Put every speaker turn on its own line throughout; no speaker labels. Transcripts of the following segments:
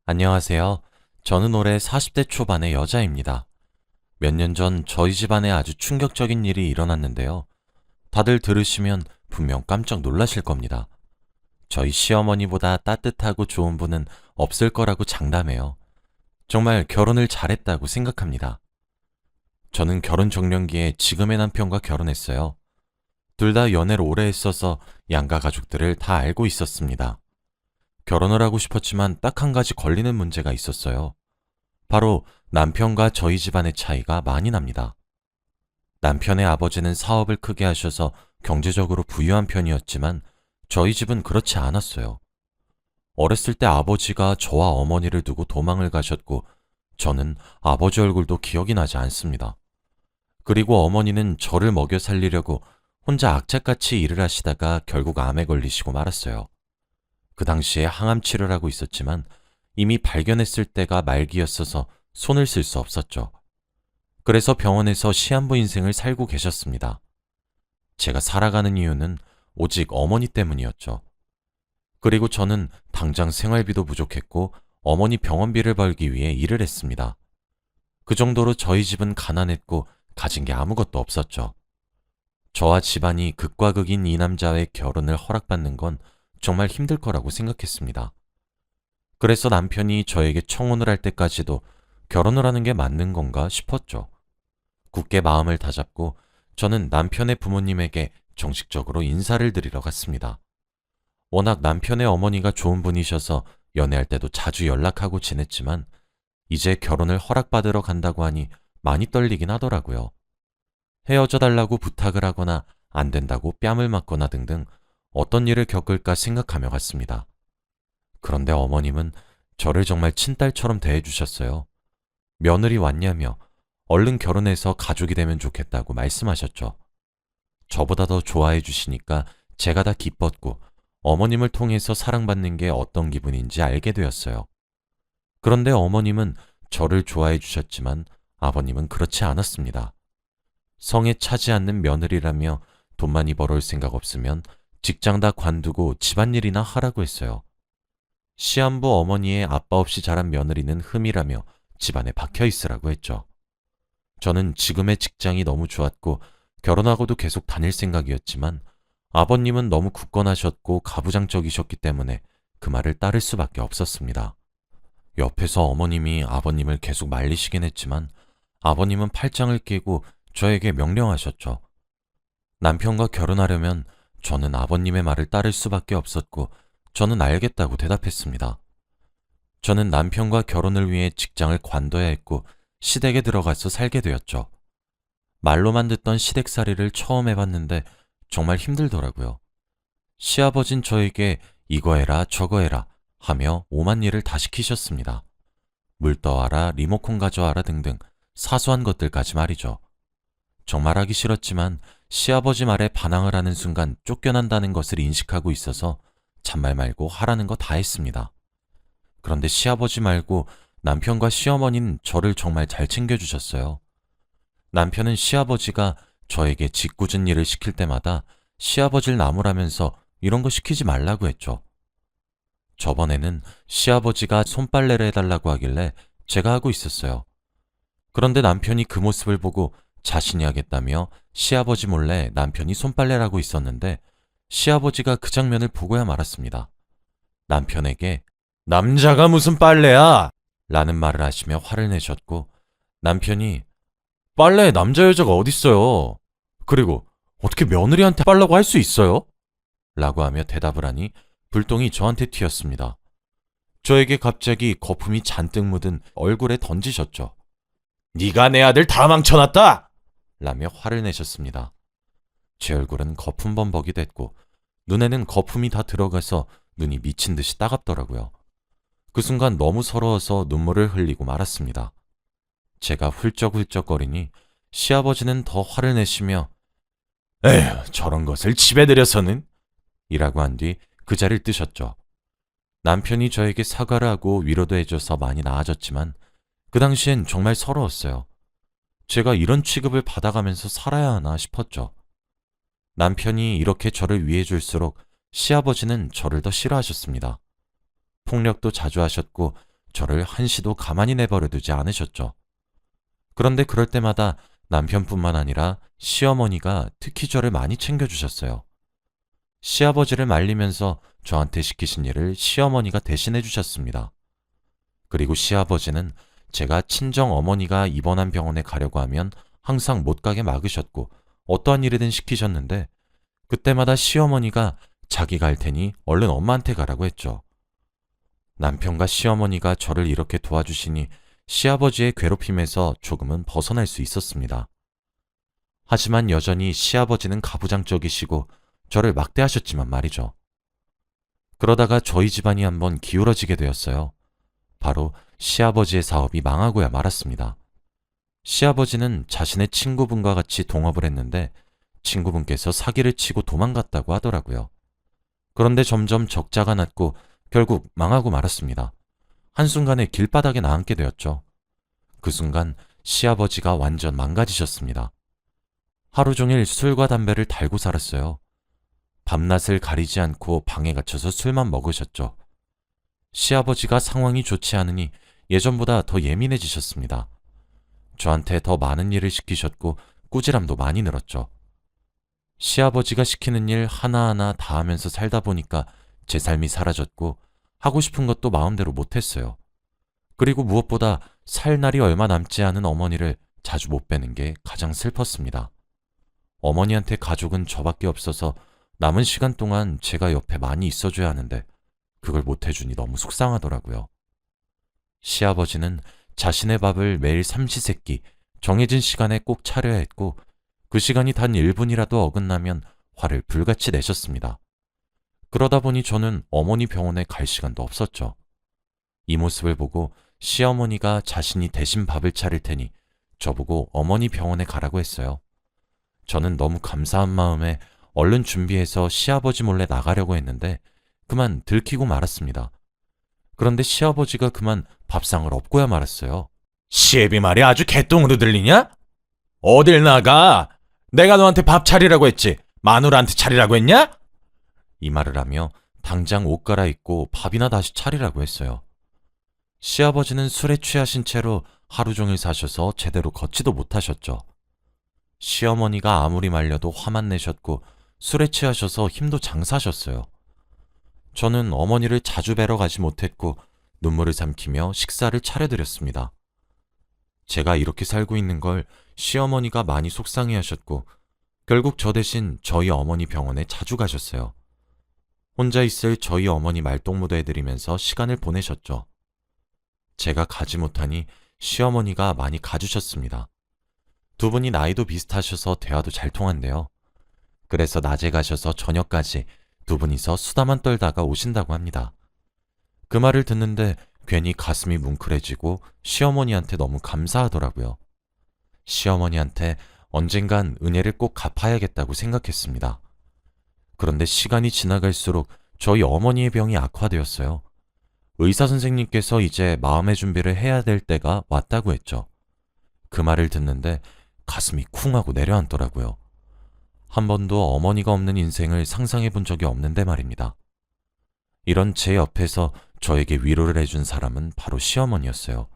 안녕하세요. 저는 올해 40대 초반의 여자입니다. 몇 년 전 저희 집안에 아주 충격적인 일이 일어났는데요. 다들 들으시면 분명 깜짝 놀라실 겁니다. 저희 시어머니보다 따뜻하고 좋은 분은 없을 거라고 장담해요. 정말 결혼을 잘했다고 생각합니다. 저는 결혼 적령기에 지금의 남편과 결혼했어요. 둘 다 연애를 오래 했어서 양가 가족들을 다 알고 있었습니다. 결혼을 하고 싶었지만 딱 한 가지 걸리는 문제가 있었어요. 바로 남편과 저희 집안의 차이가 많이 납니다. 남편의 아버지는 사업을 크게 하셔서 경제적으로 부유한 편이었지만 저희 집은 그렇지 않았어요. 어렸을 때 아버지가 저와 어머니를 두고 도망을 가셨고 저는 아버지 얼굴도 기억이 나지 않습니다. 그리고 어머니는 저를 먹여 살리려고 혼자 악착같이 일을 하시다가 결국 암에 걸리시고 말았어요. 그 당시에 항암 치료를 하고 있었지만 이미 발견했을 때가 말기였어서 손을 쓸 수 없었죠. 그래서 병원에서 시한부 인생을 살고 계셨습니다. 제가 살아가는 이유는 오직 어머니 때문이었죠. 그리고 저는 당장 생활비도 부족했고 어머니 병원비를 벌기 위해 일을 했습니다. 그 정도로 저희 집은 가난했고 가진 게 아무것도 없었죠. 저와 집안이 극과 극인 이 남자의 결혼을 허락받는 건 정말 힘들 거라고 생각했습니다. 그래서 남편이 저에게 청혼을 할 때까지도 결혼을 하는 게 맞는 건가 싶었죠. 굳게 마음을 다잡고 저는 남편의 부모님에게 정식적으로 인사를 드리러 갔습니다. 워낙 남편의 어머니가 좋은 분이셔서 연애할 때도 자주 연락하고 지냈지만 이제 결혼을 허락받으러 간다고 하니 많이 떨리긴 하더라고요. 헤어져 달라고 부탁을 하거나 안 된다고 뺨을 맞거나 등등 어떤 일을 겪을까 생각하며 갔습니다. 그런데 어머님은 저를 정말 친딸처럼 대해주셨어요. 며느리 왔냐며 얼른 결혼해서 가족이 되면 좋겠다고 말씀하셨죠. 저보다 더 좋아해 주시니까 제가 다 기뻤고 어머님을 통해서 사랑받는 게 어떤 기분인지 알게 되었어요. 그런데 어머님은 저를 좋아해 주셨지만 아버님은 그렇지 않았습니다. 성에 차지 않는 며느리라며 돈 많이 벌어올 생각 없으면 직장 다 관두고 집안일이나 하라고 했어요. 시한부 어머니의 아빠 없이 자란 며느리는 흠이라며 집안에 박혀 있으라고 했죠. 저는 지금의 직장이 너무 좋았고 결혼하고도 계속 다닐 생각이었지만 아버님은 너무 굳건하셨고 가부장적이셨기 때문에 그 말을 따를 수밖에 없었습니다. 옆에서 어머님이 아버님을 계속 말리시긴 했지만 아버님은 팔짱을 끼고 저에게 명령하셨죠. 남편과 결혼하려면 저는 아버님의 말을 따를 수밖에 없었고 저는 알겠다고 대답했습니다. 저는 남편과 결혼을 위해 직장을 관둬야 했고 시댁에 들어가서 살게 되었죠. 말로만 듣던 시댁살이를 처음 해봤는데 정말 힘들더라고요. 시아버진 저에게 이거 해라 저거 해라 하며 오만 일을 다 시키셨습니다. 물 떠와라 리모컨 가져와라 등등 사소한 것들까지 말이죠. 정말 하기 싫었지만 시아버지 말에 반항을 하는 순간 쫓겨난다는 것을 인식하고 있어서 잔말 말고 하라는 거 다 했습니다. 그런데 시아버지 말고 남편과 시어머니는 저를 정말 잘 챙겨주셨어요. 남편은 시아버지가 저에게 짓궂은 일을 시킬 때마다 시아버지를 나무라면서 이런 거 시키지 말라고 했죠. 저번에는 시아버지가 손빨래를 해달라고 하길래 제가 하고 있었어요. 그런데 남편이 그 모습을 보고 자신이 하겠다며 시아버지 몰래 남편이 손빨래를 하고 있었는데 시아버지가 그 장면을 보고야 말았습니다. 남편에게 남자가 무슨 빨래야! 라는 말을 하시며 화를 내셨고 남편이 빨래에 남자 여자가 어딨어요? 그리고 어떻게 며느리한테 빨라고 할 수 있어요? 라고 하며 대답을 하니 불똥이 저한테 튀었습니다. 저에게 갑자기 거품이 잔뜩 묻은 얼굴에 던지셨죠. 네가 내 아들 다 망쳐놨다! 라며 화를 내셨습니다. 제 얼굴은 거품범벅이 됐고 눈에는 거품이 다 들어가서 눈이 미친 듯이 따갑더라고요. 그 순간 너무 서러워서 눈물을 흘리고 말았습니다. 제가 훌쩍훌쩍거리니 시아버지는 더 화를 내시며 에휴 저런 것을 집에 들여서는 이라고 한 뒤 그 자리를 뜨셨죠. 남편이 저에게 사과를 하고 위로도 해줘서 많이 나아졌지만 그 당시엔 정말 서러웠어요. 제가 이런 취급을 받아가면서 살아야 하나 싶었죠. 남편이 이렇게 저를 위해줄수록 시아버지는 저를 더 싫어하셨습니다. 폭력도 자주 하셨고 저를 한시도 가만히 내버려 두지 않으셨죠. 그런데 그럴 때마다 남편뿐만 아니라 시어머니가 특히 저를 많이 챙겨주셨어요. 시아버지를 말리면서 저한테 시키신 일을 시어머니가 대신해 주셨습니다. 그리고 시아버지는 제가 친정 어머니가 입원한 병원에 가려고 하면 항상 못 가게 막으셨고 어떠한 일이든 시키셨는데 그때마다 시어머니가 자기가 할 테니 얼른 엄마한테 가라고 했죠. 남편과 시어머니가 저를 이렇게 도와주시니 시아버지의 괴롭힘에서 조금은 벗어날 수 있었습니다. 하지만 여전히 시아버지는 가부장적이시고 저를 막대하셨지만 말이죠. 그러다가 저희 집안이 한번 기울어지게 되었어요. 바로 시아버지의 사업이 망하고야 말았습니다. 시아버지는 자신의 친구분과 같이 동업을 했는데 친구분께서 사기를 치고 도망갔다고 하더라고요. 그런데 점점 적자가 났고 결국 망하고 말았습니다. 한순간에 길바닥에 나앉게 되었죠. 그 순간 시아버지가 완전 망가지셨습니다. 하루 종일 술과 담배를 달고 살았어요. 밤낮을 가리지 않고 방에 갇혀서 술만 먹으셨죠. 시아버지가 상황이 좋지 않으니 예전보다 더 예민해지셨습니다. 저한테 더 많은 일을 시키셨고 꾸지람도 많이 늘었죠. 시아버지가 시키는 일 하나하나 다 하면서 살다 보니까 제 삶이 사라졌고 하고 싶은 것도 마음대로 못했어요. 그리고 무엇보다 살 날이 얼마 남지 않은 어머니를 자주 못 뵈는 게 가장 슬펐습니다. 어머니한테 가족은 저밖에 없어서 남은 시간 동안 제가 옆에 많이 있어줘야 하는데 그걸 못해주니 너무 속상하더라고요. 시아버지는 자신의 밥을 매일 삼시세끼 정해진 시간에 꼭 차려야 했고 그 시간이 단 1분이라도 어긋나면 화를 불같이 내셨습니다. 그러다 보니 저는 어머니 병원에 갈 시간도 없었죠. 이 모습을 보고 시어머니가 자신이 대신 밥을 차릴 테니 저보고 어머니 병원에 가라고 했어요. 저는 너무 감사한 마음에 얼른 준비해서 시아버지 몰래 나가려고 했는데 그만 들키고 말았습니다. 그런데 시아버지가 그만 밥상을 엎고야 말았어요.
시애비 말이 아주 개똥으로 들리냐? 어딜 나가? 내가 너한테 밥 차리라고 했지. 마누라한테 차리라고 했냐?
이 말을 하며 당장 옷 갈아입고 밥이나 다시 차리라고 했어요. 시아버지는 술에 취하신 채로 하루 종일 사셔서 제대로 걷지도 못하셨죠. 시어머니가 아무리 말려도 화만 내셨고 술에 취하셔서 힘도 장사셨어요. 저는 어머니를 자주 뵈러 가지 못했고 눈물을 삼키며 식사를 차려드렸습니다. 제가 이렇게 살고 있는 걸 시어머니가 많이 속상해하셨고 결국 저 대신 저희 어머니 병원에 자주 가셨어요. 혼자 있을 저희 어머니 말동무도 해드리면서 시간을 보내셨죠. 제가 가지 못하니 시어머니가 많이 가주셨습니다. 두 분이 나이도 비슷하셔서 대화도 잘 통한대요. 그래서 낮에 가셔서 저녁까지 두 분이서 수다만 떨다가 오신다고 합니다. 그 말을 듣는데 괜히 가슴이 뭉클해지고 시어머니한테 너무 감사하더라고요. 시어머니한테 언젠간 은혜를 꼭 갚아야겠다고 생각했습니다. 그런데 시간이 지나갈수록 저희 어머니의 병이 악화되었어요. 의사 선생님께서 이제 마음의 준비를 해야 될 때가 왔다고 했죠. 그 말을 듣는데 가슴이 쿵 하고 내려앉더라고요. 한 번도 어머니가 없는 인생을 상상해 본 적이 없는데 말입니다. 이런 제 옆에서 저에게 위로를 해준 사람은 바로 시어머니였어요.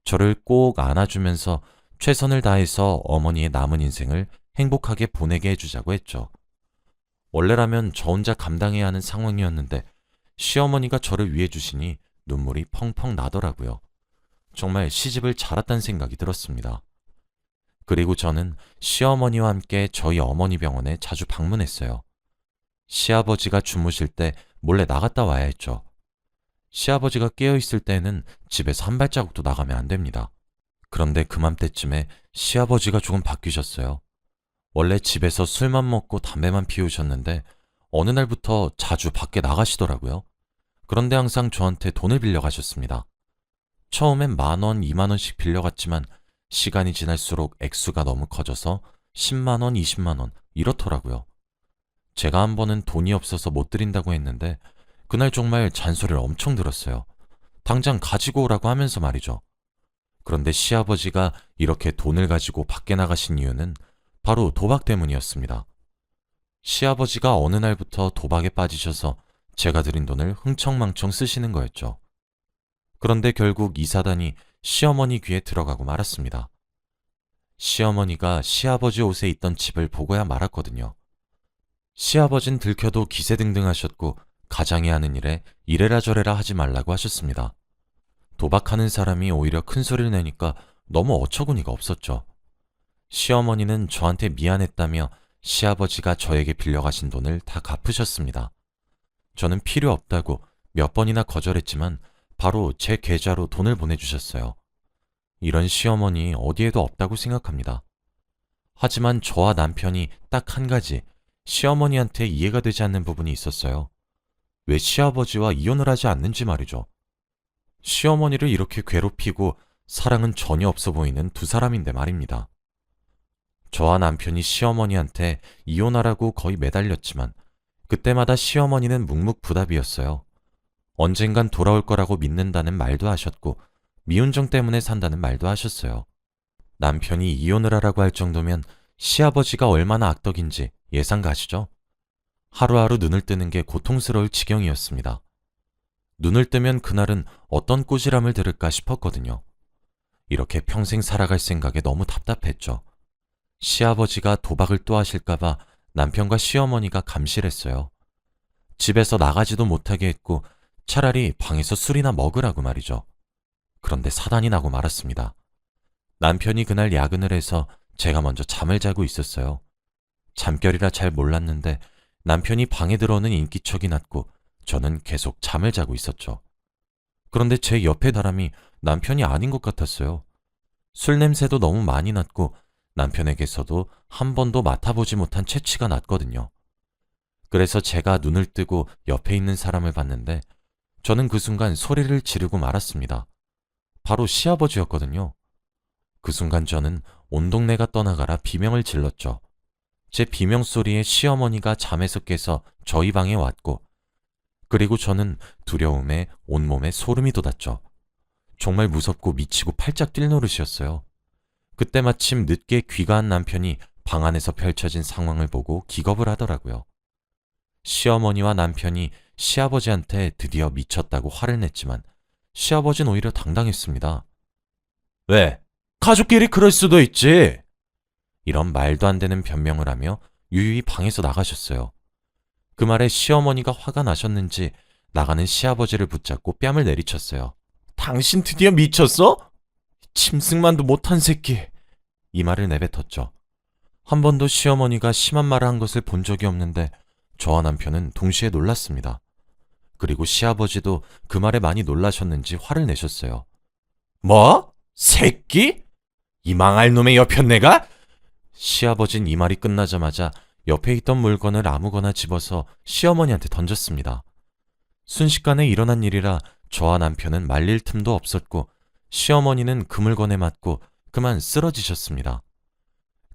저를 꼭 안아주면서 최선을 다해서 어머니의 남은 인생을 행복하게 보내게 해주자고 했죠. 원래라면 저 혼자 감당해야 하는 상황이었는데 시어머니가 저를 위해 주시니 눈물이 펑펑 나더라고요. 정말 시집을 잘 왔다는 생각이 들었습니다. 그리고 저는 시어머니와 함께 저희 어머니 병원에 자주 방문했어요. 시아버지가 주무실 때 몰래 나갔다 와야 했죠. 시아버지가 깨어있을 때는 집에서 한 발자국도 나가면 안 됩니다. 그런데 그맘때쯤에 시아버지가 조금 바뀌셨어요. 원래 집에서 술만 먹고 담배만 피우셨는데 어느 날부터 자주 밖에 나가시더라고요. 그런데 항상 저한테 돈을 빌려가셨습니다. 처음엔 10,000원, 20,000원씩 빌려갔지만 시간이 지날수록 액수가 너무 커져서 100,000원, 200,000원 이렇더라고요. 제가 한 번은 돈이 없어서 못 드린다고 했는데 그날 정말 잔소리를 엄청 들었어요. 당장 가지고 오라고 하면서 말이죠. 그런데 시아버지가 이렇게 돈을 가지고 밖에 나가신 이유는 바로 도박 때문이었습니다. 시아버지가 어느 날부터 도박에 빠지셔서 제가 드린 돈을 흥청망청 쓰시는 거였죠. 그런데 결국 이 사단이 시어머니 귀에 들어가고 말았습니다. 시어머니가 시아버지 옷에 있던 집을 보고야 말았거든요. 시아버진 들켜도 기세등등하셨고 가장이 하는 일에 이래라 저래라 하지 말라고 하셨습니다. 도박하는 사람이 오히려 큰 소리를 내니까 너무 어처구니가 없었죠. 시어머니는 저한테 미안했다며 시아버지가 저에게 빌려가신 돈을 다 갚으셨습니다. 저는 필요 없다고 몇 번이나 거절했지만 바로 제 계좌로 돈을 보내주셨어요. 이런 시어머니 어디에도 없다고 생각합니다. 하지만 저와 남편이 딱 한 가지 시어머니한테 이해가 되지 않는 부분이 있었어요. 왜 시아버지와 이혼을 하지 않는지 말이죠. 시어머니를 이렇게 괴롭히고 사랑은 전혀 없어 보이는 두 사람인데 말입니다. 저와 남편이 시어머니한테 이혼하라고 거의 매달렸지만 그때마다 시어머니는 묵묵부답이었어요. 언젠간 돌아올 거라고 믿는다는 말도 하셨고 미운정 때문에 산다는 말도 하셨어요. 남편이 이혼을 하라고 할 정도면 시아버지가 얼마나 악덕인지 예상 가시죠? 하루하루 눈을 뜨는 게 고통스러울 지경이었습니다. 눈을 뜨면 그날은 어떤 꾸지람을 들을까 싶었거든요. 이렇게 평생 살아갈 생각에 너무 답답했죠. 시아버지가 도박을 또 하실까봐 남편과 시어머니가 감실했어요. 집에서 나가지도 못하게 했고 차라리 방에서 술이나 먹으라고 말이죠. 그런데 사단이 나고 말았습니다. 남편이 그날 야근을 해서 제가 먼저 잠을 자고 있었어요. 잠결이라 잘 몰랐는데 남편이 방에 들어오는 인기척이 났고 저는 계속 잠을 자고 있었죠. 그런데 제 옆에 사람이 남편이 아닌 것 같았어요. 술 냄새도 너무 많이 났고 남편에게서도 한 번도 맡아보지 못한 체취가 났거든요. 그래서 제가 눈을 뜨고 옆에 있는 사람을 봤는데 저는 그 순간 소리를 지르고 말았습니다. 바로 시아버지였거든요. 그 순간 저는 온 동네가 떠나가라 비명을 질렀죠. 제 비명 소리에 시어머니가 잠에서 깨서 저희 방에 왔고 그리고 저는 두려움에 온몸에 소름이 돋았죠. 정말 무섭고 미치고 팔짝 뛸 노릇이었어요. 그때 마침 늦게 귀가한 남편이 방 안에서 펼쳐진 상황을 보고 기겁을 하더라고요. 시어머니와 남편이 시아버지한테 드디어 미쳤다고 화를 냈지만 시아버지는 오히려 당당했습니다.
왜? 가족끼리 그럴 수도 있지.
이런 말도 안 되는 변명을 하며 유유히 방에서 나가셨어요. 그 말에 시어머니가 화가 나셨는지 나가는 시아버지를 붙잡고 뺨을 내리쳤어요.
당신 드디어 미쳤어? 짐승만도 못한 새끼.
이 말을 내뱉었죠. 한 번도 시어머니가 심한 말을 한 것을 본 적이 없는데 저와 남편은 동시에 놀랐습니다. 그리고 시아버지도 그 말에 많이 놀라셨는지 화를 내셨어요.
뭐? 새끼? 이 망할 놈의 여편네가?
시아버진 이 말이 끝나자마자 옆에 있던 물건을 아무거나 집어서 시어머니한테 던졌습니다. 순식간에 일어난 일이라 저와 남편은 말릴 틈도 없었고 시어머니는 그 물건에 맞고 그만 쓰러지셨습니다.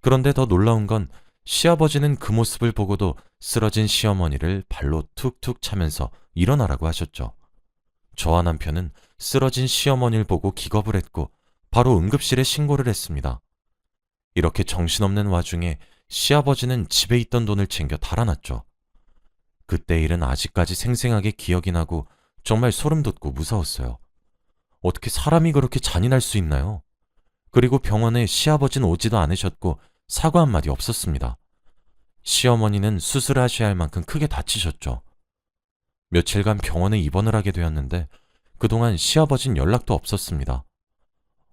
그런데 더 놀라운 건 시아버지는 그 모습을 보고도 쓰러진 시어머니를 발로 툭툭 차면서 일어나라고 하셨죠. 저와 남편은 쓰러진 시어머니를 보고 기겁을 했고 바로 응급실에 신고를 했습니다. 이렇게 정신없는 와중에 시아버지는 집에 있던 돈을 챙겨 달아났죠. 그때 일은 아직까지 생생하게 기억이 나고 정말 소름 돋고 무서웠어요. 어떻게 사람이 그렇게 잔인할 수 있나요? 그리고 병원에 시아버지는 오지도 않으셨고 사과 한마디 없었습니다. 시어머니는 수술하셔야 할 만큼 크게 다치셨죠. 며칠간 병원에 입원을 하게 되었는데 그동안 시아버진 연락도 없었습니다.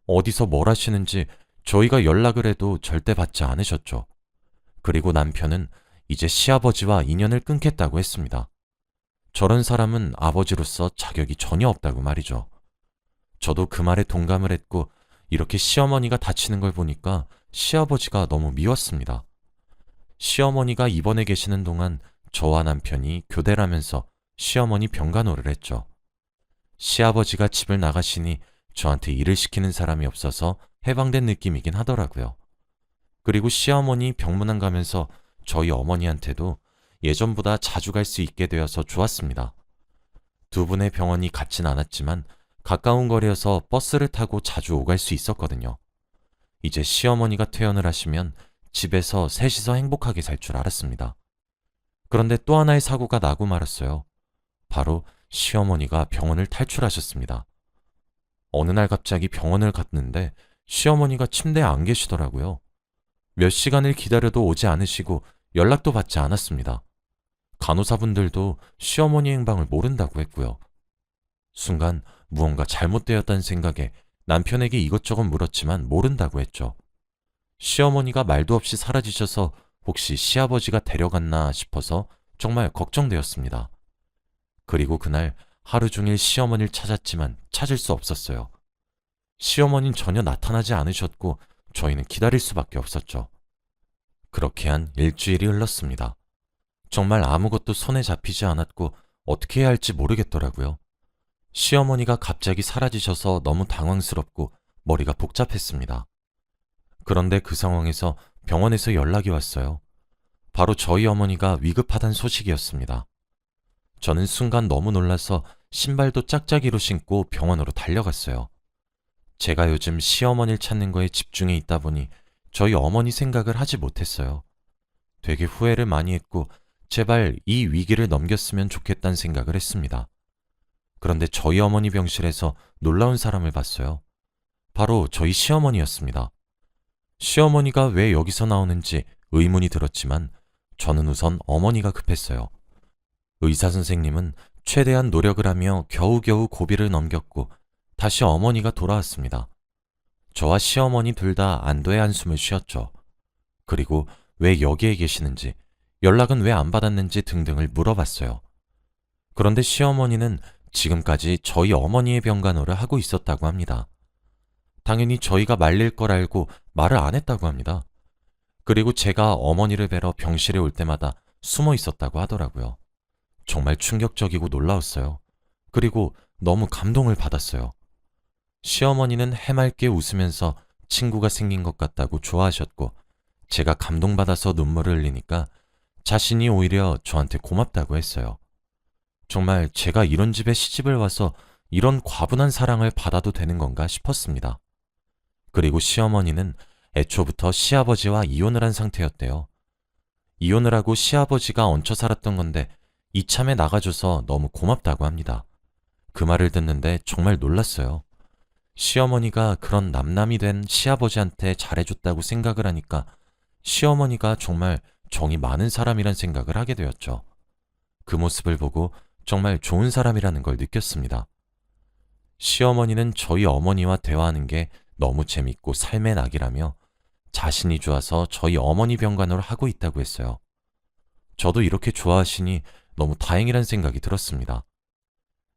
어디서 뭘 하시는지 저희가 연락을 해도 절대 받지 않으셨죠. 그리고 남편은 이제 시아버지와 인연을 끊겠다고 했습니다. 저런 사람은 아버지로서 자격이 전혀 없다고 말이죠. 저도 그 말에 동감을 했고 이렇게 시어머니가 다치는 걸 보니까 시아버지가 너무 미웠습니다. 시어머니가 입원해 계시는 동안 저와 남편이 교대를 하면서 시어머니 병간호를 했죠. 시아버지가 집을 나가시니 저한테 일을 시키는 사람이 없어서 해방된 느낌이긴 하더라고요. 그리고 시어머니 병문안 가면서 저희 어머니한테도 예전보다 자주 갈 수 있게 되어서 좋았습니다. 두 분의 병원이 같진 않았지만 가까운 거리여서 버스를 타고 자주 오갈 수 있었거든요. 이제 시어머니가 퇴원을 하시면 집에서 셋이서 행복하게 살 줄 알았습니다. 그런데 또 하나의 사고가 나고 말았어요. 바로 시어머니가 병원을 탈출하셨습니다. 어느 날 갑자기 병원을 갔는데 시어머니가 침대에 안 계시더라고요. 몇 시간을 기다려도 오지 않으시고 연락도 받지 않았습니다. 간호사분들도 시어머니 행방을 모른다고 했고요. 순간 무언가 잘못되었다는 생각에 남편에게 이것저것 물었지만 모른다고 했죠. 시어머니가 말도 없이 사라지셔서 혹시 시아버지가 데려갔나 싶어서 정말 걱정되었습니다. 그리고 그날 하루 종일 시어머니를 찾았지만 찾을 수 없었어요. 시어머니는 전혀 나타나지 않으셨고 저희는 기다릴 수밖에 없었죠. 그렇게 한 일주일이 흘렀습니다. 정말 아무것도 손에 잡히지 않았고 어떻게 해야 할지 모르겠더라고요. 시어머니가 갑자기 사라지셔서 너무 당황스럽고 머리가 복잡했습니다. 그런데 그 상황에서 병원에서 연락이 왔어요. 바로 저희 어머니가 위급하다는 소식이었습니다. 저는 순간 너무 놀라서 신발도 짝짝이로 신고 병원으로 달려갔어요. 제가 요즘 시어머니를 찾는 거에 집중해 있다 보니 저희 어머니 생각을 하지 못했어요. 되게 후회를 많이 했고 제발 이 위기를 넘겼으면 좋겠다는 생각을 했습니다. 그런데 저희 어머니 병실에서 놀라운 사람을 봤어요. 바로 저희 시어머니였습니다. 시어머니가 왜 여기서 나오는지 의문이 들었지만 저는 우선 어머니가 급했어요. 의사 선생님은 최대한 노력을 하며 겨우겨우 고비를 넘겼고 다시 어머니가 돌아왔습니다. 저와 시어머니 둘 다 안도의 한숨을 쉬었죠. 그리고 왜 여기에 계시는지, 연락은 왜 안 받았는지 등등을 물어봤어요. 그런데 시어머니는 지금까지 저희 어머니의 병간호를 하고 있었다고 합니다. 당연히 저희가 말릴 걸 알고 말을 안 했다고 합니다. 그리고 제가 어머니를 뵈러 병실에 올 때마다 숨어 있었다고 하더라고요. 정말 충격적이고 놀라웠어요. 그리고 너무 감동을 받았어요. 시어머니는 해맑게 웃으면서 친구가 생긴 것 같다고 좋아하셨고 제가 감동받아서 눈물을 흘리니까 자신이 오히려 저한테 고맙다고 했어요. 정말 제가 이런 집에 시집을 와서 이런 과분한 사랑을 받아도 되는 건가 싶었습니다. 그리고 시어머니는 애초부터 시아버지와 이혼을 한 상태였대요. 이혼을 하고 시아버지가 얹혀 살았던 건데 이참에 나가줘서 너무 고맙다고 합니다. 그 말을 듣는데 정말 놀랐어요. 시어머니가 그런 남남이 된 시아버지한테 잘해줬다고 생각을 하니까 시어머니가 정말 정이 많은 사람이란 생각을 하게 되었죠. 그 모습을 보고 정말 좋은 사람이라는 걸 느꼈습니다. 시어머니는 저희 어머니와 대화하는 게 너무 재밌고 삶의 낙이라며 자신이 좋아서 저희 어머니 병간호를 하고 있다고 했어요. 저도 이렇게 좋아하시니 너무 다행이란 생각이 들었습니다.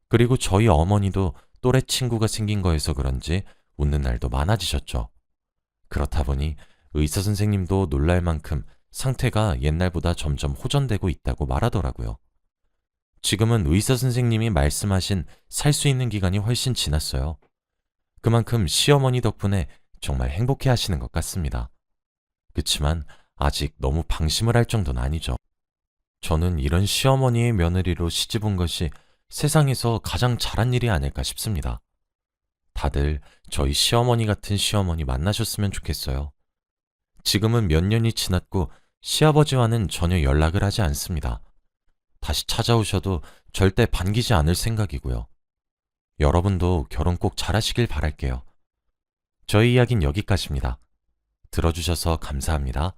그리고 저희 어머니도 또래 친구가 생긴 거여서 그런지 웃는 날도 많아지셨죠. 그렇다 보니 의사 선생님도 놀랄 만큼 상태가 옛날보다 점점 호전되고 있다고 말하더라고요. 지금은 의사 선생님이 말씀하신 살 수 있는 기간이 훨씬 지났어요. 그만큼 시어머니 덕분에 정말 행복해 하시는 것 같습니다. 그치만 아직 너무 방심을 할 정도는 아니죠. 저는 이런 시어머니의 며느리로 시집 온 것이 세상에서 가장 잘한 일이 아닐까 싶습니다. 다들 저희 시어머니 같은 시어머니 만나셨으면 좋겠어요. 지금은 몇 년이 지났고 시아버지와는 전혀 연락을 하지 않습니다. 다시 찾아오셔도 절대 반기지 않을 생각이고요. 여러분도 결혼 꼭 잘하시길 바랄게요. 저희 이야기는 여기까지입니다. 들어주셔서 감사합니다.